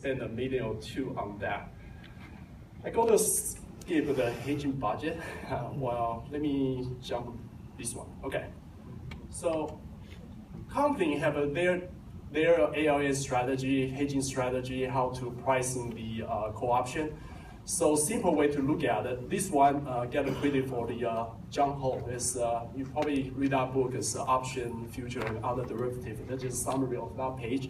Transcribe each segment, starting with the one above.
spend $1 million or $2 million on that. I got to skip the hedging budget. Well, let me jump this one. Okay. So company have their ALM strategy, hedging strategy, how to pricing the call option. So simple way to look at it. This one get a credit for the John Ho. Is you probably read that book as option, future, and other derivative. That's just a summary of that page.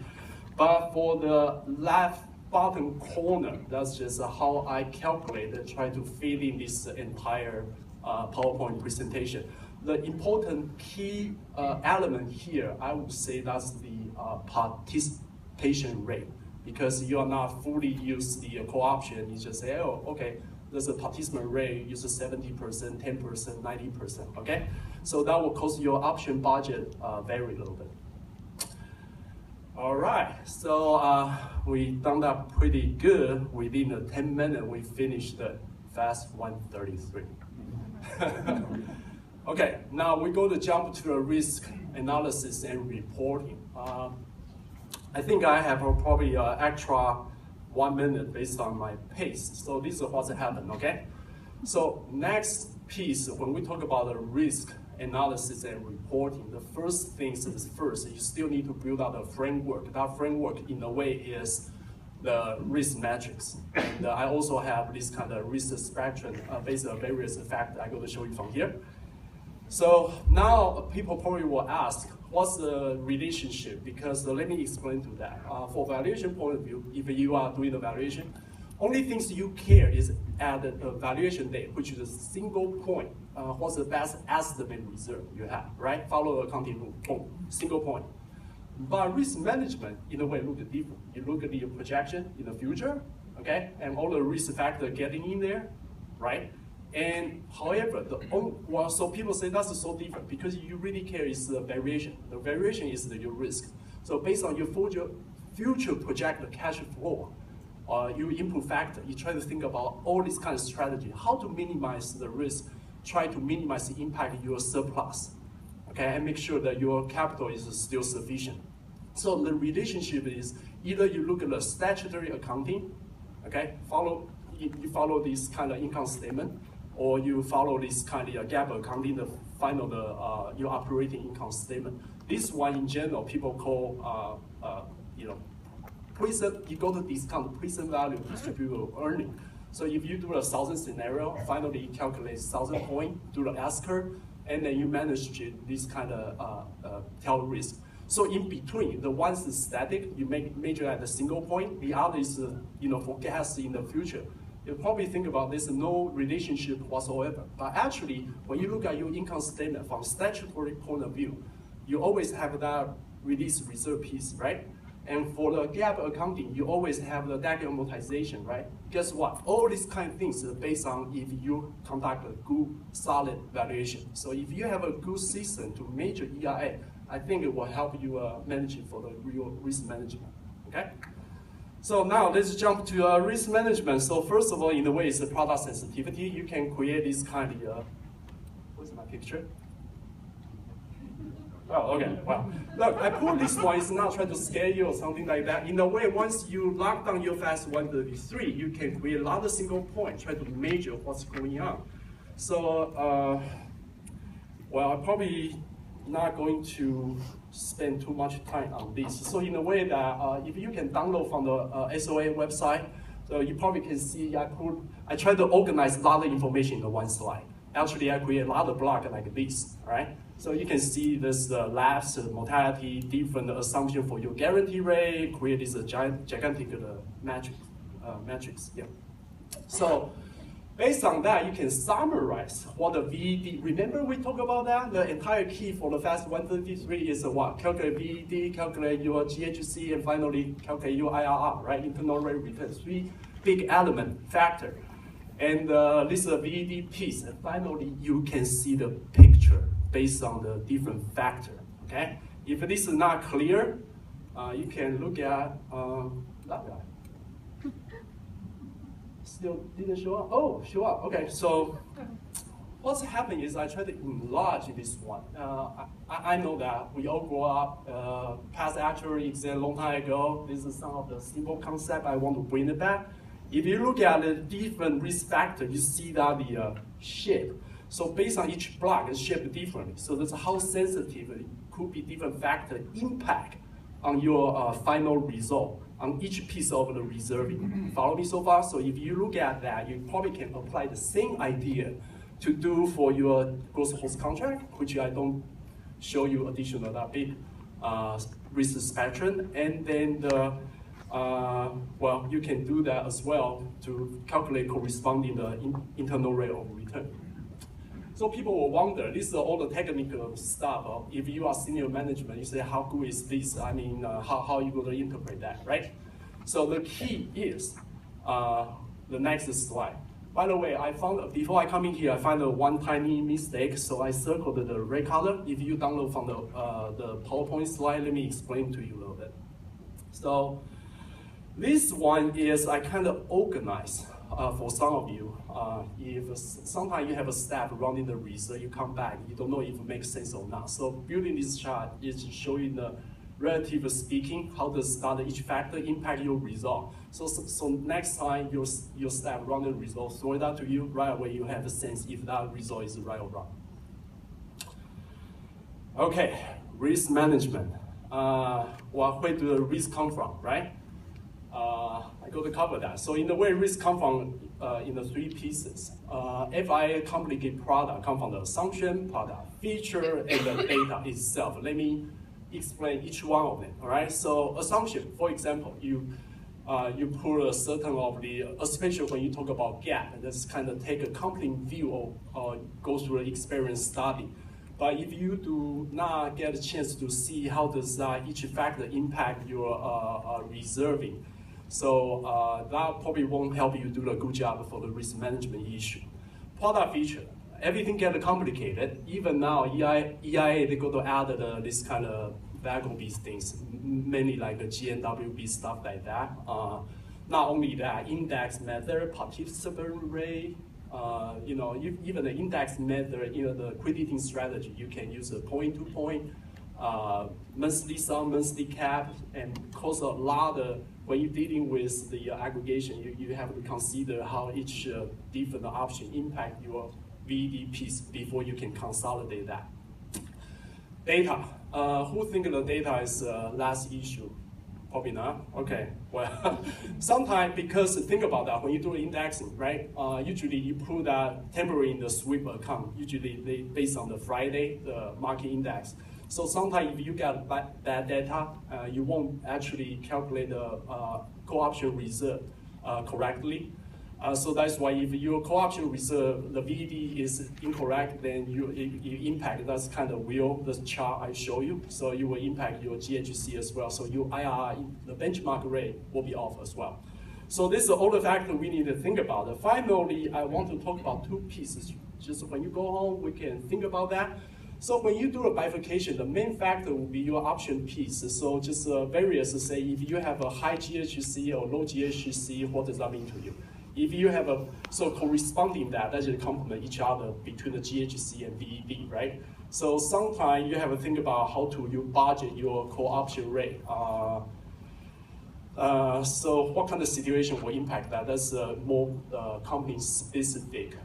But for the left bottom corner, that's just how I calculate and try to fit in this entire PowerPoint presentation. The important key element here, I would say that's the participation rate, because you are not fully use the call option. You just say, oh, okay, there's a participant rate, use 70%, 10%, 90%, okay? So that will cost your option budget very little bit. All right, so we done that pretty good. Within the 10 minutes, we finished the Fast 133. Okay, now we're going to jump to the risk analysis and reporting. I think I have probably extra 1 minute based on my pace. So this is what's happened, okay? So next piece, when we talk about the risk analysis and reporting, the first things is first, you still need to build out a framework. That framework, in a way, is the risk metrics. And I also have this kind of risk spectrum based on various factors I'm going to show you from here. So now people probably will ask, what's the relationship? Because let me explain to that. For valuation point of view, if you are doing the valuation, only things you care is at the valuation date, which is a single point. What's the best estimate reserve you have, right? Follow the accounting rule, boom, single point. But risk management, in a way, look different. You look at the projection in the future, okay? And all the risk factor getting in there, right? And however, so people say that's so different because you really care is the variation. The variation is your risk. So based on your future projected cash flow, your input factor, you try to think about all this kind of strategy, how to minimize the risk, try to minimize the impact of your surplus, okay, and make sure that your capital is still sufficient. So the relationship is either you look at the statutory accounting, okay, you follow this kind of income statement, or you follow this kind of GAAP accounting, the final your operating income statement. This one in general, people call you go to discount present value distributable earning. So if you do a 1,000 scenario, finally you calculate 1,000 point, do the S-curve, and then you manage this kind of tail risk. So in between, the ones is static, you measure at a single point. The other is forecast in the future. You probably think about this, no relationship whatsoever. But actually, when you look at your income statement from statutory point of view, you always have that release reserve piece, right? And for the GAAP accounting, you always have the debt amortization, right? Guess what? All these kind of things are based on if you conduct a good, solid valuation. So if you have a good system to measure EIA, I think it will help you manage it for the real risk management, okay? So now let's jump to risk management. So first of all, in a way, it's a product sensitivity. You can create this kind of, what's my picture? Oh, okay, well, look, I put this one, it's not trying to scare you or something like that. In a way, once you lock down your Fast 133, you can create a lot of single points, try to measure what's going on. So, well, I'm probably not going to spend too much time on this. So in a way that if you can download from the SOA website, so you probably can see I try to organize a lot of information in the one slide. Actually, I create a lot of blocks like this, all right? So you can see this lapse, mortality, different assumption for your guarantee rate, create this gigantic matrix, yeah. So based on that, you can summarize what the VED, remember we talked about that? The entire key for the Fast 133 is what? Calculate VED, calculate your GHC, and finally calculate your IRR, right? Internal rate of return, 3 big element factor. And this is a VED piece, and finally you can see the picture based on the different factor, okay? If this is not clear, you can look at that guy. Still didn't show up? Oh, show up, okay, so what's happening is I try to enlarge this one. I know that we all grew up, past actuary exam long time ago. This is some of the simple concept I want to bring it back. If you look at the different risk factor, you see that the shape. So based on each block, it's shaped differently. So that's how sensitive it could be different factor impact on your final result on each piece of the reserving. Follow me so far? So if you look at that, you probably can apply the same idea to do for your gross host contract, which I don't show you additional that big risk spectrum. And then the, well, you can do that as well to calculate corresponding the internal rate of return. So people will wonder, this is all the technical stuff. If you are senior management, you say, how good is this? I mean, how are you going to interpret that, right? So the key is the next slide. By the way, I found, before I come in here, I found one tiny mistake, so I circled the red color. If you download from the PowerPoint slide, let me explain to you a little bit. So this one is, I kind of organized for some of you. If sometimes you have a staff running the research, you come back, you don't know if it makes sense or not. So building this chart is showing the relative speaking, how does each factor impact your result. So next time your staff run the result, throw it out to you, right away you have a sense if that result is right or wrong. Okay, risk management. Well, where do the risk come from, right? I go to cover that. So in the way risk come from in the three pieces. FIA complicated product come from the assumption, product feature, and the data itself. Let me explain each one of them. All right. So assumption, for example, you put a certain of the, especially when you talk about gap, and that's kind of take a complete view or go through an experience study. But if you do not get a chance to see how does each factor impact your reserving, so that probably won't help you do a good job for the risk management issue. Product feature, everything gets complicated. Even now, EIA, they go to add this kind of value-based things, mainly like the GNWB stuff like that. Not only that, index method, participant rate, even the index method, the crediting strategy, you can use a point-to-point, monthly sum, monthly cap, and cause a lot of, when you're dealing with the aggregation, you have to consider how each different option impact your VED piece before you can consolidate that. Data. Who think the data is last issue? Probably not. Okay. Well, sometimes because think about that when you do indexing, right? Usually you put that temporary in the sweep account. Usually they based on the Friday, the market index. So sometimes if you get bad data, you won't actually calculate the co-option reserve correctly. So that's why if your co-option reserve, the VED is incorrect, then you impact, that's kind of real, the chart I show you. So you will impact your GHC as well. So your IRR, the benchmark rate will be off as well. So this is all the factors we need to think about. Finally, I want to talk about two pieces. Just when you go home, we can think about that. So when you do a bifurcation, the main factor will be your option piece. So just various, say if you have a high GHC or low GHC, what does that mean to you? If you have so corresponding that should complement each other between the GHC and VED, right? So sometimes you have to think about how to you budget your co-option rate. So what kind of situation will impact that? That's more company specific.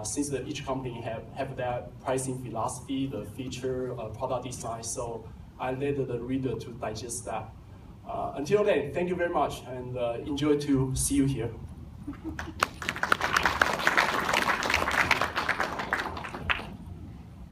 Since each company have their pricing philosophy, the feature, product design, so I let the reader to digest that. Until then, thank you very much, and enjoy to see you here.